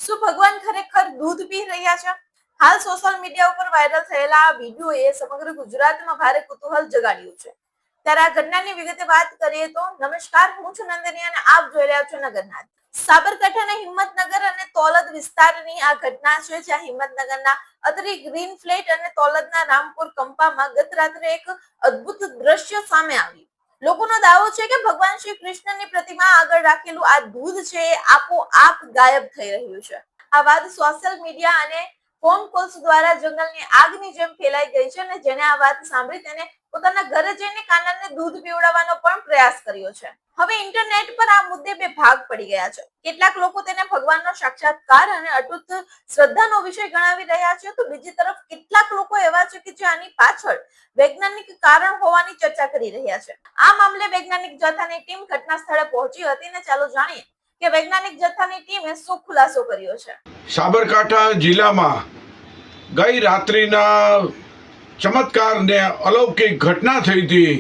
શું ભગવાન ખરેખર દૂધ પી રહ્યા છે? હાલ સોશિયલ મીડિયા ઉપર વાયરલ થયેલા આ વિડીયોએ સમગ્ર ગુજરાતમાં ભારે કુતૂહલ જગાડ્યું છે. ત્યારે આ ઘટનાની વિગતે વાત કરીએ તો નમસ્કાર, હું છું નંદની અને આપ જોઈ રહ્યા છો નગરનાથ. સાબરકાંઠાના હિંમતનગર અને તોલદ વિસ્તારની આ ઘટના છે, જ્યાં હિંમતનગરના અત્રી ગ્રીન ફ્લેટ અને તોલદના રામપુર કંપામાં ગત રાત્રે એક અદ્ભુત દ્રશ્ય સામે આવ્યું. લોકોનો દાવો છે કે ભગવાન શ્રી કૃષ્ણની પ્રતિમા આગળ રાખેલું આ દૂધ છે એ આપોઆપ ગાયબ થઈ રહ્યું છે. આ વાત સોશિયલ મીડિયા અને ફોન કોલ્સ દ્વારા જંગલની આગની જેમ ફેલાઈ ગઈ છે અને જેને આ વાત સાંભળી તેને પોતાના ઘરે જઈને કાનરને દૂધ પીવડાવવાનો પણ પ્રયાસ કર્યો છે. હવે ઇન્ટરનેટ પર આ મુદ્દે બે ભાગ પડી ગયા છે. કેટલાક લોકો તેને ભગવાનનો સાક્ષાત્કાર અને અતૂટ શ્રદ્ધાનો વિષય ગણાવી રહ્યા છે, તો બીજી તરફ કેટલાક લોકો એવા છે કે જે આની પાછળ વૈજ્ઞાનિક કારણ હોવાની ચર્ચા કરી રહ્યા છે. આ મામલે વૈજ્ઞાનિક જથ્થાની ટીમ ઘટના સ્થળે પહોંચી હતી અને ચાલો જાણીએ કે વૈજ્ઞાનિક જથ્થાની ટીમે શું ખુલાસો કર્યો છે. સાબરકાંઠા જિલ્લામાં ગઈ રાત્રિના ચમત્કાર ને અલૌકિક ઘટના થઈ હતી.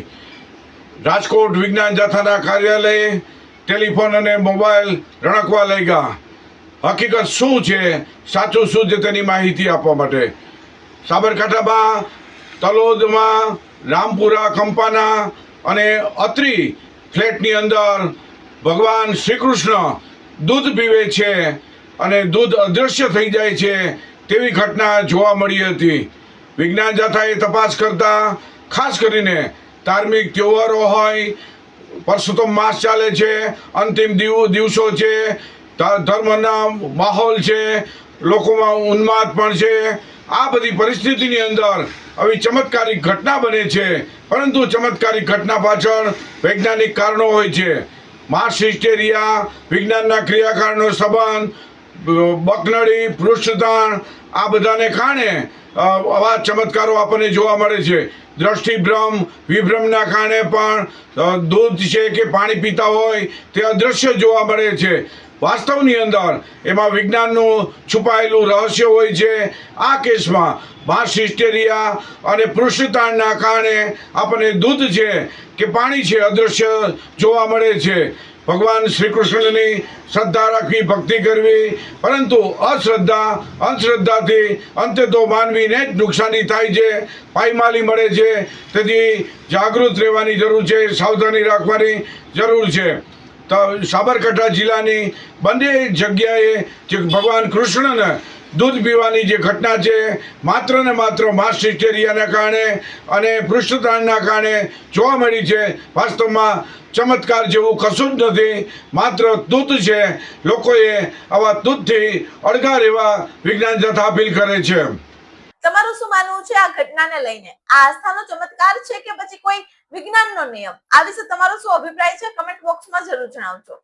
રાજકોટ વિજ્ઞાન જથ્થાના કાર્યાલય ટેલિફોન અને મોબાઈલ રણકવા લઈ ગયા. હકીકત શું છે, સાચું શું છે તેની માહિતી આપવા માટે સાબરકાંઠામાં તલોદમાં રામપુરા કંપાના અને અત્રી ફ્લેટની અંદર ભગવાન શ્રી કૃષ્ણ દૂધ પીવે છે અને દૂધ અદૃશ્ય થઈ જાય છે તેવી ઘટના જોવા મળી હતી. વિજ્ઞાન જથ્થાએ તપાસ કરતા ખાસ કરીને ધાર્મિક તહેવારો હોય, પરસોત્તમ માસ ચાલે છે, અંતિમ દિવસો છે, ધર્મના માહોલ છે, લોકોમાં ઉન્માદ પણ છે, આ બધી પરિસ્થિતિની અંદર આવી ચમત્કારિક ઘટના બને છે. પરંતુ ચમત્કારિક ઘટના પાછળ વૈજ્ઞાનિક કારણો હોય છે. માસ હિસ્ટેરિયા, વિજ્ઞાનના ક્રિયાકારનો સંબંધ, બકનળી, પૃષ્ઠતાણ, આ બધાને કારણે આવા ચમત્કારો આપણને જોવા મળે છે. દ્રષ્ટિભ્રમ, વિભ્રમના કારણે પણ દૂધ છે કે પાણી પીતા હોય તે અદૃશ્ય જોવા મળે છે. વાસ્તવની અંદર એમાં વિજ્ઞાનનું છુપાયેલું રહસ્ય હોય છે. આ કેસમાં માસ હિસ્ટેરિયા અને પૃષ્ઠતાણના કારણે આપણને દૂધ છે કે પાણી છે અદૃશ્ય જોવા મળે છે. ભગવાન શ્રી કૃષ્ણની શ્રદ્ધા રાખવી, ભક્તિ કરવી, પરંતુ અંધશ્રદ્ધાથી અંતે તો માનવીને જ નુકસાની થાય છે, પાયમાલી મળે છે. તેથી જાગૃત રહેવાની જરૂર છે, સાવધાની રાખવાની જરૂર છે. તો સાબરકાંઠા જિલ્લાની બંને જગ્યાએ જે ભગવાન કૃષ્ણને દૂધ પીવાની જે ઘટના છે, માત્ર ને માત્ર માસ હિસ્ટેરિયાના કારણે અને પૃષ્ઠતાણના કારણે જોવા મળી છે. વાસ્તવમાં ચમત્કાર જેવું કશું જ નથી, માત્ર દૂધ છે. લોકોએ આવા દૂધથી અળગા રહેવા વિજ્ઞાન જથ્થા અપીલ કરે છે. તમારું શું માનવું છે આ ઘટનાને લઈને? આ આસ્થાનો ચમત્કાર છે કે પછી કોઈ વિજ્ઞાનનો નિયમ? આ વિશે તમારો શું અભિપ્રાય છે? કમેન્ટ બોક્સમાં જરૂર જણાવજો.